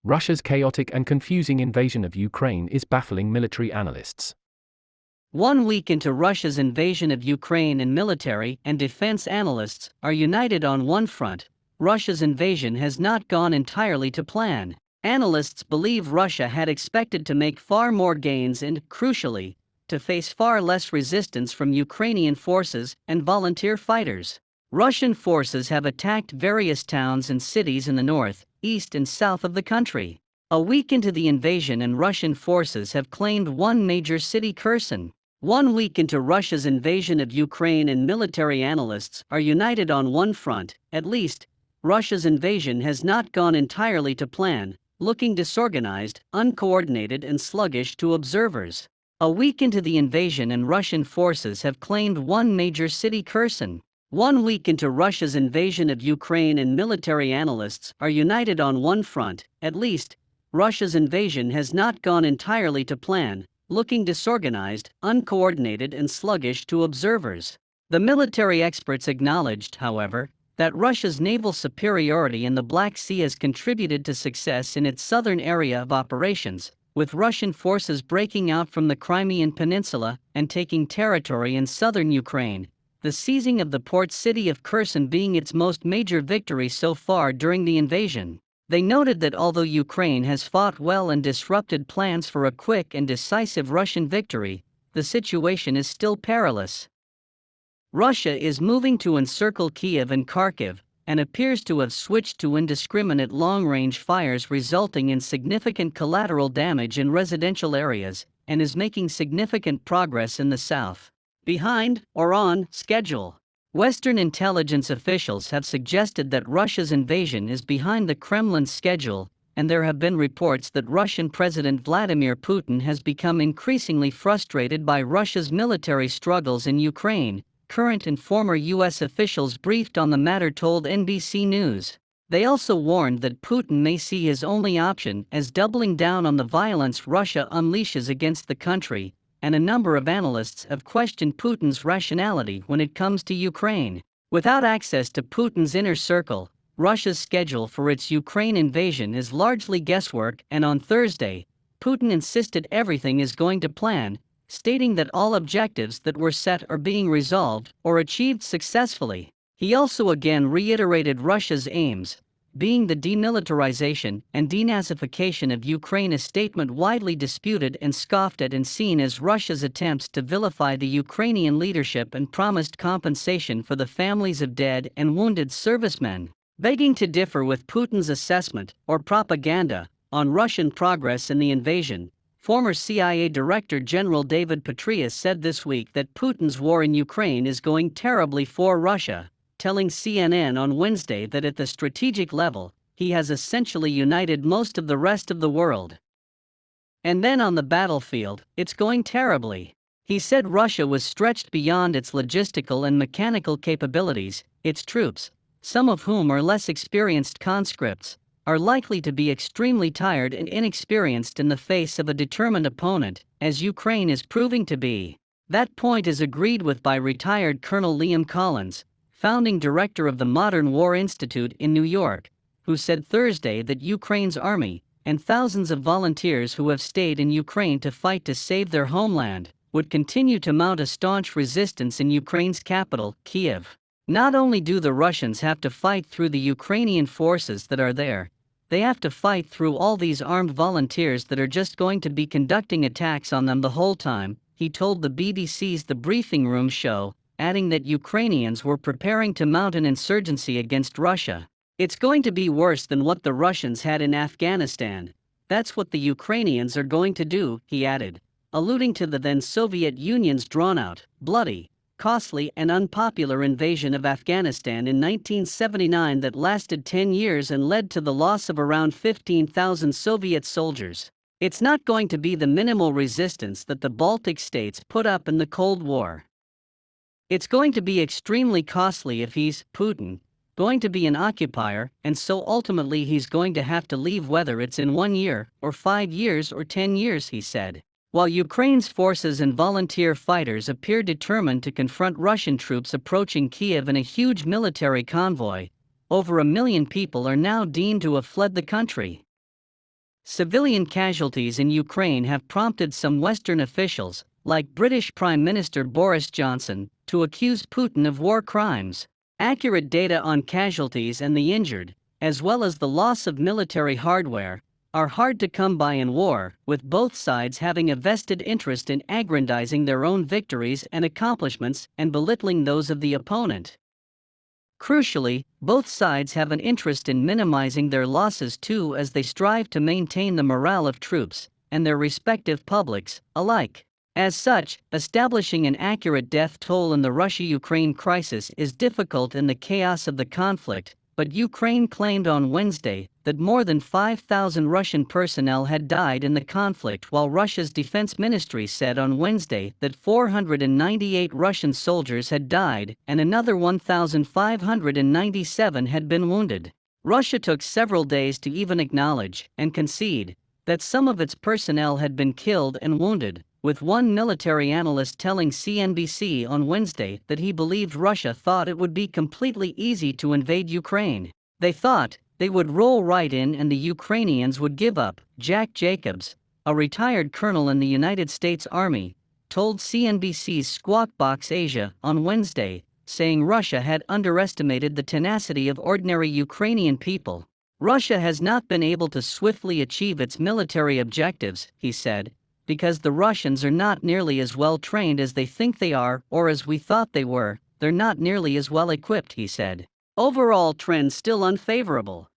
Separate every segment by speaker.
Speaker 1: Russia's chaotic and confusing invasion of Ukraine is baffling military analysts.
Speaker 2: 1 week into Russia's invasion of Ukraine, and military and defense analysts are united on one front: Russia's invasion has not gone entirely to plan. Analysts believe Russia had expected to make far more gains and, crucially, to face far less resistance from Ukrainian forces and volunteer fighters. Russian forces have attacked various towns and cities in the north, east, and south of the country. A week into the invasion, and Russian forces have claimed one major city, Kherson. 1 week into Russia's invasion of Ukraine, and military analysts are united on one front: at least, Russia's invasion has not gone entirely to plan, looking disorganized, uncoordinated, and sluggish to observers. A week into the invasion, and Russian forces have claimed one major city, Kherson. 1 week into Russia's invasion of Ukraine, and military analysts are united on one front: at least, Russia's invasion has not gone entirely to plan, looking disorganized, uncoordinated, and sluggish to observers. The military experts acknowledged, however, that Russia's naval superiority in the Black Sea has contributed to success in its southern area of operations, with Russian forces breaking out from the Crimean Peninsula and taking territory in southern Ukraine, the seizing of the port city of Kherson being its most major victory so far during the invasion. They noted that although Ukraine has fought well and disrupted plans for a quick and decisive Russian victory, the situation is still perilous. Russia is moving to encircle Kiev and Kharkiv, and appears to have switched to indiscriminate long-range fires, resulting in significant collateral damage in residential areas, and is making significant progress in the south, behind or on schedule. Western intelligence officials have suggested that Russia's invasion is behind the Kremlin's schedule, and there have been reports that Russian President Vladimir Putin has become increasingly frustrated by Russia's military struggles in Ukraine. Current and former U.S. officials briefed on the matter told NBC News. They also warned that Putin may see his only option as doubling down on the violence Russia unleashes against the country, and a number of analysts have questioned Putin's rationality when it comes to Ukraine. Without access to Putin's inner circle, Russia's schedule for its Ukraine invasion is largely guesswork, and on Thursday, Putin insisted everything is going to plan, stating that all objectives that were set are being resolved or achieved successfully. He also again reiterated Russia's aims, being the demilitarization and denazification of Ukraine, a statement widely disputed and scoffed at and seen as Russia's attempts to vilify the Ukrainian leadership and promised compensation for the families of dead and wounded servicemen. Begging to differ with Putin's assessment or propaganda on Russian progress in the invasion, former CIA Director General David Petraeus said this week that Putin's war in Ukraine is going terribly for Russia, telling CNN on Wednesday that at the strategic level, he has essentially united most of the rest of the world. And then on the battlefield, it's going terribly. He said Russia was stretched beyond its logistical and mechanical capabilities. Its troops, some of whom are less experienced conscripts, are likely to be extremely tired and inexperienced in the face of a determined opponent, as Ukraine is proving to be. That point is agreed with by retired Colonel Liam Collins, founding director of the Modern War Institute in New York, who said Thursday that Ukraine's army, and thousands of volunteers who have stayed in Ukraine to fight to save their homeland, would continue to mount a staunch resistance in Ukraine's capital, Kiev. Not only do the Russians have to fight through the Ukrainian forces that are there, they have to fight through all these armed volunteers that are just going to be conducting attacks on them the whole time, he told the BBC's The Briefing Room show, adding that Ukrainians were preparing to mount an insurgency against Russia. It's going to be worse than what the Russians had in Afghanistan. That's what the Ukrainians are going to do, he added, alluding to the then Soviet Union's drawn-out, bloody, costly, and unpopular invasion of Afghanistan in 1979 that lasted 10 years and led to the loss of around 15,000 Soviet soldiers. It's not going to be the minimal resistance that the Baltic states put up in the Cold War. It's going to be extremely costly if he's, Putin, going to be an occupier, and so ultimately he's going to have to leave, whether it's in 1 year, or 5 years, or 10 years, he said. While Ukraine's forces and volunteer fighters appear determined to confront Russian troops approaching Kiev in a huge military convoy, over 1 million people are now deemed to have fled the country. Civilian casualties in Ukraine have prompted some Western officials, like British Prime Minister Boris Johnson, to accuse Putin of war crimes. Accurate data on casualties and the injured, as well as the loss of military hardware, are hard to come by in war, with both sides having a vested interest in aggrandizing their own victories and accomplishments and belittling those of the opponent. Crucially, both sides have an interest in minimizing their losses too, as they strive to maintain the morale of troops and their respective publics alike. As such, establishing an accurate death toll in the Russia-Ukraine crisis is difficult in the chaos of the conflict, but Ukraine claimed on Wednesday that more than 5,000 Russian personnel had died in the conflict, while Russia's defense ministry said on Wednesday that 498 Russian soldiers had died and another 1,597 had been wounded. Russia took several days to even acknowledge and concede that some of its personnel had been killed and wounded, with one military analyst telling CNBC on Wednesday that he believed Russia thought it would be completely easy to invade Ukraine. They thought they would roll right in and the Ukrainians would give up. Jack Jacobs, a retired colonel in the United States Army, told CNBC's Squawk Box Asia on Wednesday, saying Russia had underestimated the tenacity of ordinary Ukrainian people. Russia has not been able to swiftly achieve its military objectives, he said, because the Russians are not nearly as well trained as they think they are, or as we thought they were. They're not nearly as well equipped, he said. Overall trend still unfavorable.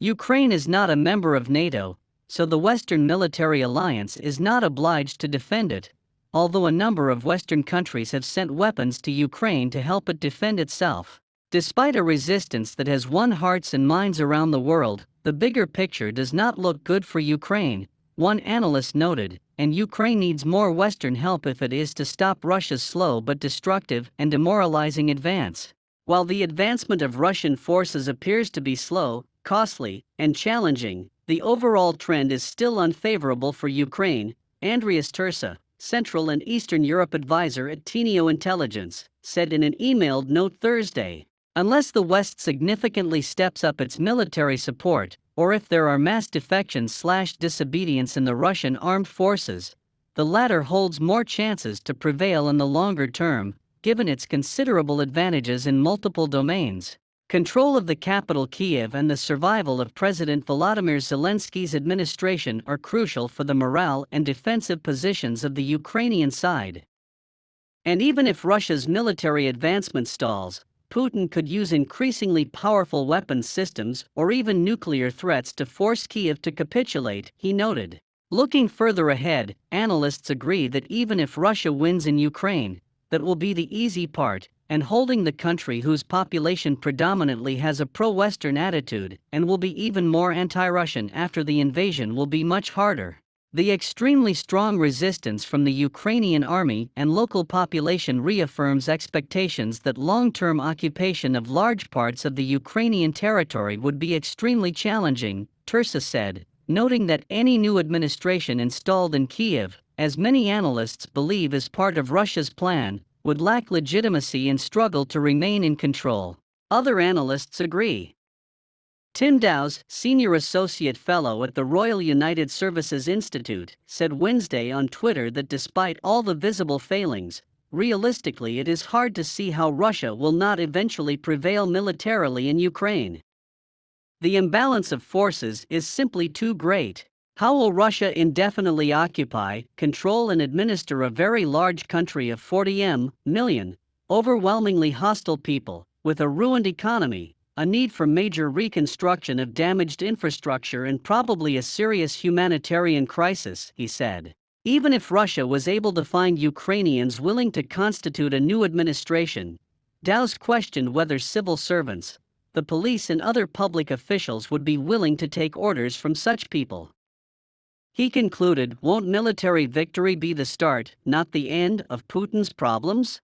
Speaker 2: Ukraine is not a member of NATO, so the Western military alliance is not obliged to defend it, although a number of Western countries have sent weapons to Ukraine to help it defend itself. Despite a resistance that has won hearts and minds around the world, the bigger picture does not look good for Ukraine, one analyst noted, and Ukraine needs more Western help if it is to stop Russia's slow but destructive and demoralizing advance. While the advancement of Russian forces appears to be slow, costly, and challenging, the overall trend is still unfavorable for Ukraine, Andreas Tursa, Central and Eastern Europe advisor at Teneo Intelligence, said in an emailed note Thursday. Unless the West significantly steps up its military support, or if there are mass defections/disobedience in the Russian armed forces, the latter holds more chances to prevail in the longer term, given its considerable advantages in multiple domains. Control of the capital Kiev and the survival of President Volodymyr Zelensky's administration are crucial for the morale and defensive positions of the Ukrainian side. And even if Russia's military advancement stalls, Putin could use increasingly powerful weapons systems or even nuclear threats to force Kiev to capitulate, he noted. Looking further ahead, analysts agree that even if Russia wins in Ukraine, that will be the easy part, and holding the country whose population predominantly has a pro-Western attitude and will be even more anti-Russian after the invasion will be much harder. The extremely strong resistance from the Ukrainian army and local population reaffirms expectations that long-term occupation of large parts of the Ukrainian territory would be extremely challenging, Tursa said, noting that any new administration installed in Kiev, as many analysts believe is part of Russia's plan, would lack legitimacy and struggle to remain in control. Other analysts agree. Tim Dowse, Senior Associate Fellow at the Royal United Services Institute, said Wednesday on Twitter that despite all the visible failings, realistically it is hard to see how Russia will not eventually prevail militarily in Ukraine. The imbalance of forces is simply too great. How will Russia indefinitely occupy, control and administer a very large country of 40 million, overwhelmingly hostile people, with a ruined economy, a need for major reconstruction of damaged infrastructure and probably a serious humanitarian crisis, he said. Even if Russia was able to find Ukrainians willing to constitute a new administration, Dowse questioned whether civil servants, the police and other public officials would be willing to take orders from such people. He concluded, won't military victory be the start, not the end, of Putin's problems?